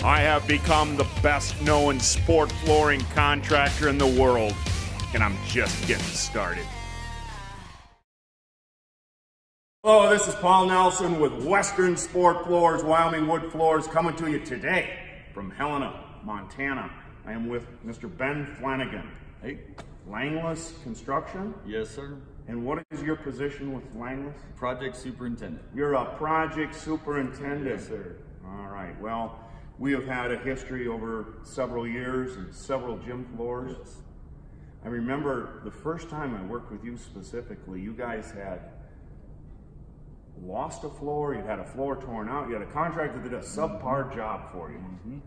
I have become the best known sport flooring contractor in the world, and I'm just getting started. Hello, this is Paul Nelson with Western Sport Floors, Wyoming Wood Floors, coming to you today from Helena, Montana. I am with Mr. Ben Flanagan. Hey. Langless Construction? Yes, sir. And what is your position with Langless? Project superintendent. You're a project superintendent. Yes, sir. All right. Well, we have had a history over several years and several gym floors. Yes. I remember the first time I worked with you specifically, you guys had lost a floor, you had a floor torn out, you had a contractor that did a subpar job for you.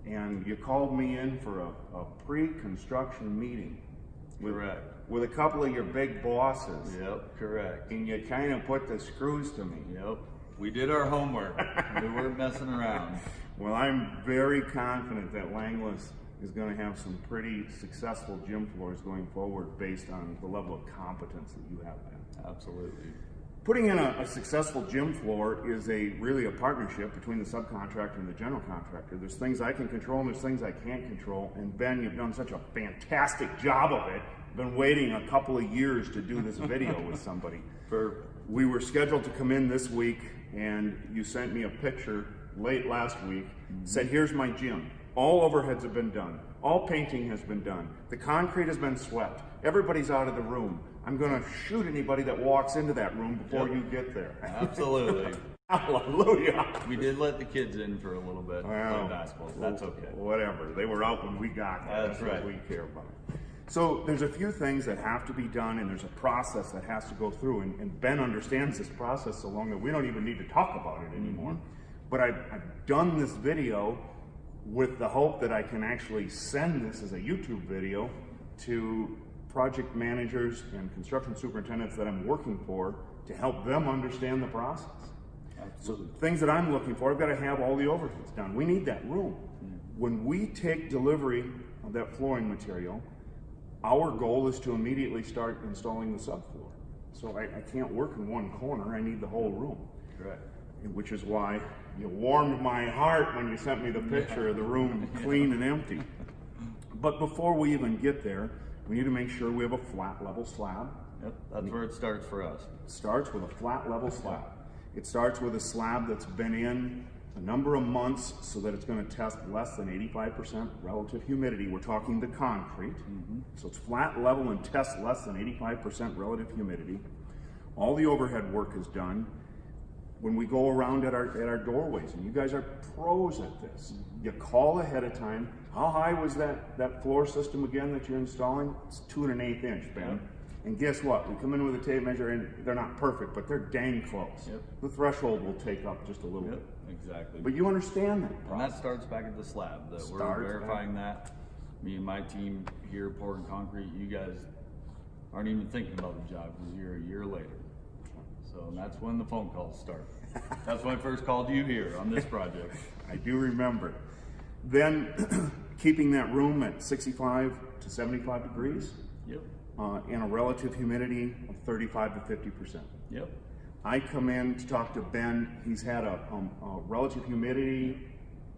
And you called me in for a pre-construction meeting. Correct. With a couple of your big bosses. Yep, correct. And you kind of put the screws to me. Yep. We did our homework. We weren't messing around. Well, I'm very confident that Langless is going to have some pretty successful gym floors going forward based on the level of competence that you have there. Absolutely. Putting in a successful gym floor is really a partnership between the subcontractor and the general contractor. There's things I can control and there's things I can't control. And Ben, you've done such a fantastic job of it. I've been waiting a couple of years to do this video with somebody. We were scheduled to come in this week and you sent me a picture late last week, said here's my gym. All overheads have been done. All painting has been done. The concrete has been swept. Everybody's out of the room. I'm going to shoot anybody that walks into that room before you get there. Absolutely. Hallelujah. We did let the kids in for a little bit. Well, basketball. That's okay. Whatever. They were out when we got there. That's right. What we care about. So there's a few things that have to be done, and there's a process that has to go through. And Ben understands this process so long that we don't even need to talk about it anymore. But I've done this video with the hope that I can actually send this as a YouTube video to project managers and construction superintendents that I'm working for to help them understand the process. Absolutely. So things that I'm looking for, I've got to have all the overheads done. We need that room. When we take delivery of that flooring material, our goal is to immediately start installing the subfloor. So I can't work in one corner, I need the whole room. Correct. Which is why you warmed my heart when you sent me the picture of the room clean and empty. But before we even get there, we need to make sure we have a flat level slab. Yep, that's where it starts for us. It starts with a flat level slab. It starts with a slab that's been in a number of months so that it's going to test less than 85% relative humidity. We're talking the concrete. So it's flat level and tests less than 85% relative humidity. All the overhead work is done. When we go around at our doorways, and you guys are pros at this, you call ahead of time. How high was that floor system again that you're installing? It's 2 1/8 inch, Ben. Yep. And guess what? We come in with a tape measure and they're not perfect, but they're dang close. Yep. The threshold will take up just a little bit. Exactly. But you understand that And process. that starts back at the slab. That we're verifying that. Me and my team here pouring concrete, you guys aren't even thinking about the job because you're a year later. So that's when the phone calls start. That's when I first called you here on this project. I do remember. Then keeping that room at 65 to 75 degrees Yep. And a relative humidity of 35 to 50%. Yep. I come in to talk to Ben. He's had a relative humidity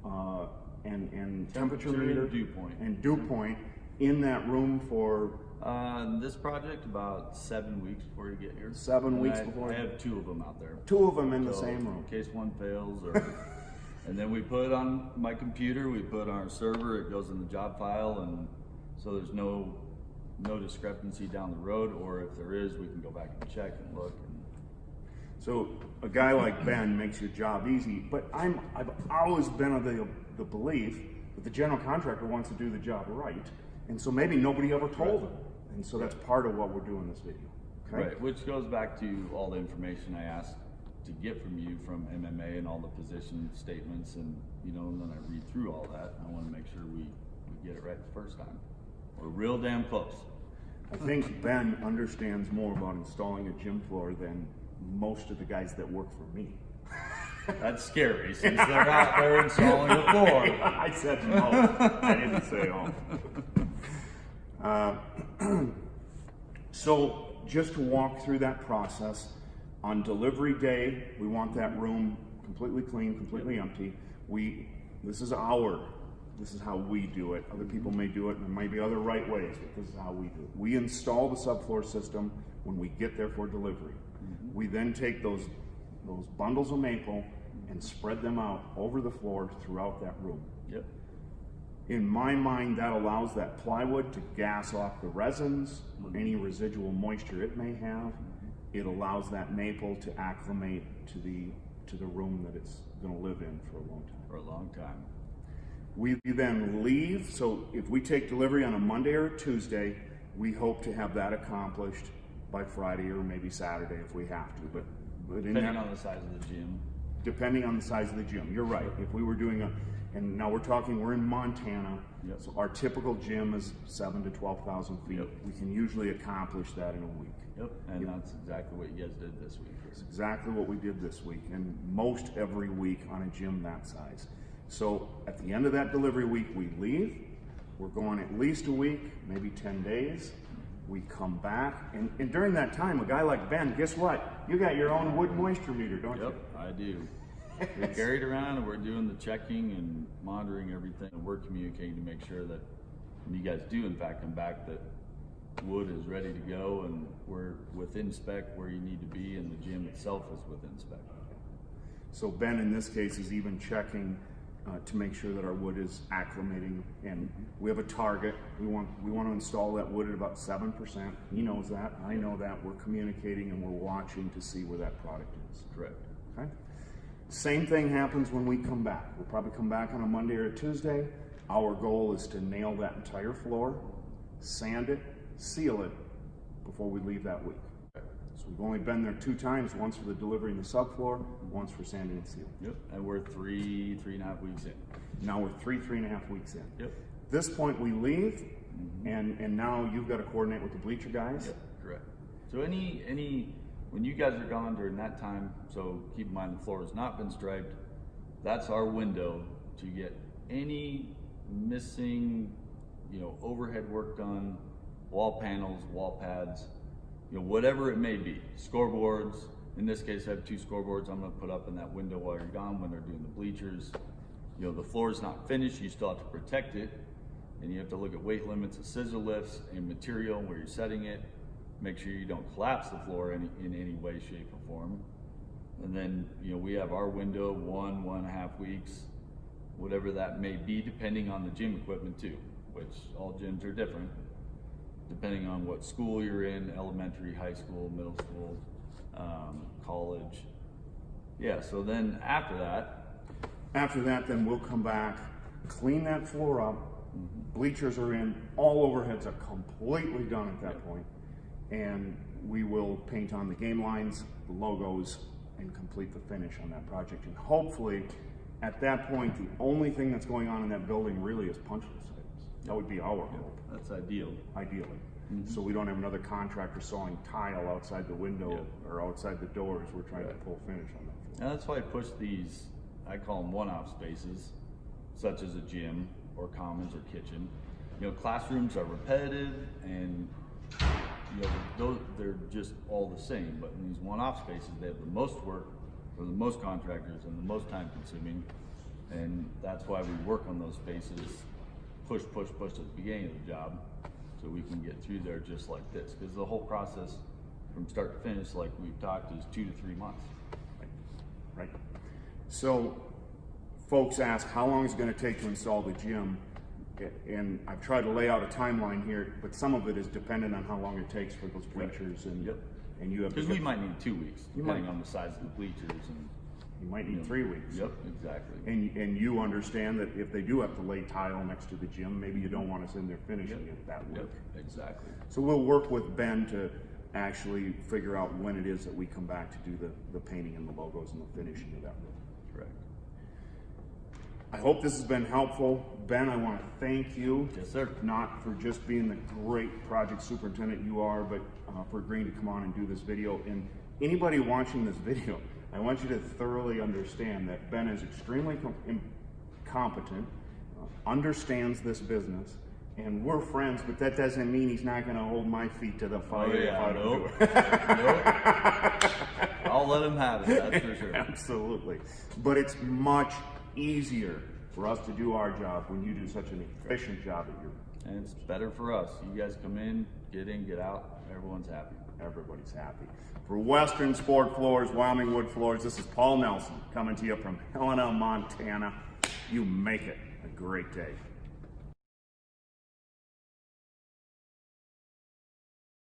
and temperature meter and dew point. and dew point in that room for This project about 7 weeks before you get here. 7 weeks before. I have 2 of them out there. 2 of them in the So, same room. in case one fails, or and then we put it on my computer. We put it on our server. It goes in the job file, and so there's no discrepancy down the road. Or if there is, we can go back and check and look. So a guy like Ben makes your job easy. But I've always been of the belief that the general contractor wants to do the job right, and so maybe nobody ever told him. And so that's part of what we're doing in this video. Okay? Right, which goes back to all the information I asked to get from you from MMA and all the position statements, and and then I read through all that. I want to make sure we get it right the first time. We're real damn close. I think Ben understands more about installing a gym floor than most of the guys that work for me. That's scary since they're out there installing a floor. I said no. I didn't say all. So just to walk through that process, on delivery day, we want that room completely clean, completely empty. This is how we do it. Other people may do it, and there might be other right ways, but this is how we do it. We install the subfloor system when we get there for delivery. We then take those bundles of maple and spread them out over the floor throughout that room. Yep. In my mind, that allows that plywood to gas off the resins or any residual moisture it may have. It allows that maple to acclimate to the room that it's going to live in for a long time. For a long time. We then leave, so if we take delivery on a Monday or a Tuesday, we hope to have that accomplished by Friday or maybe Saturday if we have to. But Depending on the size of the gym. Depending on the size of the gym, you're right. If we were doing and now we're in Montana, Yep. so our typical gym is 7,000 to 12,000 feet. Yep. We can usually accomplish that in a week. Yep, and that's exactly what you guys did this week. It's exactly what we did this week, and most every week on a gym that size. So at the end of that delivery week, we leave. We're going at least a week, maybe 10 days. We come back, and during that time, a guy like Ben, guess what? You got your own wood moisture meter, don't you? Yep, I do. We carry it around, and we're doing the checking and monitoring everything, and we're communicating to make sure that when you guys do, in fact, come back, that wood is ready to go, and we're within spec where you need to be, and the gym itself is within spec. So Ben, in this case, is even checking to make sure that our wood is acclimating, and we have a target. We want to install that wood at about 7%. He knows that. I know that. We're communicating and we're watching to see where that product is. Correct. Okay. Same thing happens when we come back. We'll probably come back on a Monday or a Tuesday. Our goal is to nail that entire floor, sand it, seal it before we leave that week. So we've only been there 2 times, once for the delivery in the subfloor, once for sanding and sealing. Yep, and we're 3.5 weeks in. Now we're 3.5 weeks in. Yep. At this point we leave, and now you've got to coordinate with the bleacher guys. Yep, correct. So when you guys are gone during that time, so keep in mind the floor has not been striped, that's our window to get any missing, overhead work done, wall panels, wall pads, whatever it may be, scoreboards. In this case, I have 2 scoreboards I'm going to put up in that window while you're gone when they're doing the bleachers. The floor is not finished, you still have to protect it, and you have to look at weight limits of scissor lifts and material where you're setting it. Make sure you don't collapse the floor in any way, shape, or form. And then, we have our window, 1.5 weeks, whatever that may be, depending on the gym equipment too, which all gyms are different, depending on what school you're in, elementary, high school, middle school, college. Yeah, so then after that, then we'll come back, clean that floor up, bleachers are in, all overheads are completely done at that point, and we will paint on the game lines, the logos, and complete the finish on that project. And hopefully, at that point, the only thing that's going on in that building really is punch list items. That would be our hope. That's ideal. Ideally. So we don't have another contractor sawing tile outside the window or outside the doors. We're trying to pull finish on that. And that's why I push these, I call them one-off spaces, such as a gym or commons or kitchen. Classrooms are repetitive and they're just all the same, but in these one-off spaces, they have the most work for the most contractors and the most time consuming, and that's why we work on those spaces, push at the beginning of the job, so we can get through there just like this, because the whole process from start to finish, like we've talked, is 2 to 3 months. Right. So folks ask, how long is it going to take to install the gym? And I've tried to lay out a timeline here, but some of it is dependent on how long it takes for those bleachers, and you have because we might need 2 weeks, depending on the size of the bleachers, and you might need 3 weeks. Yep, exactly. And you understand that if they do have to lay tile next to the gym, maybe you don't want us in there finishing it that week. Yep, exactly. So we'll work with Ben to actually figure out when it is that we come back to do the painting and the logos and the finishing of that room. Correct. I hope this has been helpful. Ben, I want to thank you. Yes, sir. Not for just being the great project superintendent you are, but for agreeing to come on and do this video. And anybody watching this video, I want you to thoroughly understand that Ben is extremely competent, understands this business, and we're friends, but that doesn't mean he's not going to hold my feet to the fire if I don't do it. I'll let him have it, that's for sure. Absolutely. But it's much easier for us to do our job when you do such an efficient job at your. And it's better for us. You guys come in, get out, everyone's happy. Everybody's happy. For Western Sport Floors, Wyoming Wood Floors, this is Paul Nelson coming to you from Helena, Montana. You make it a great day.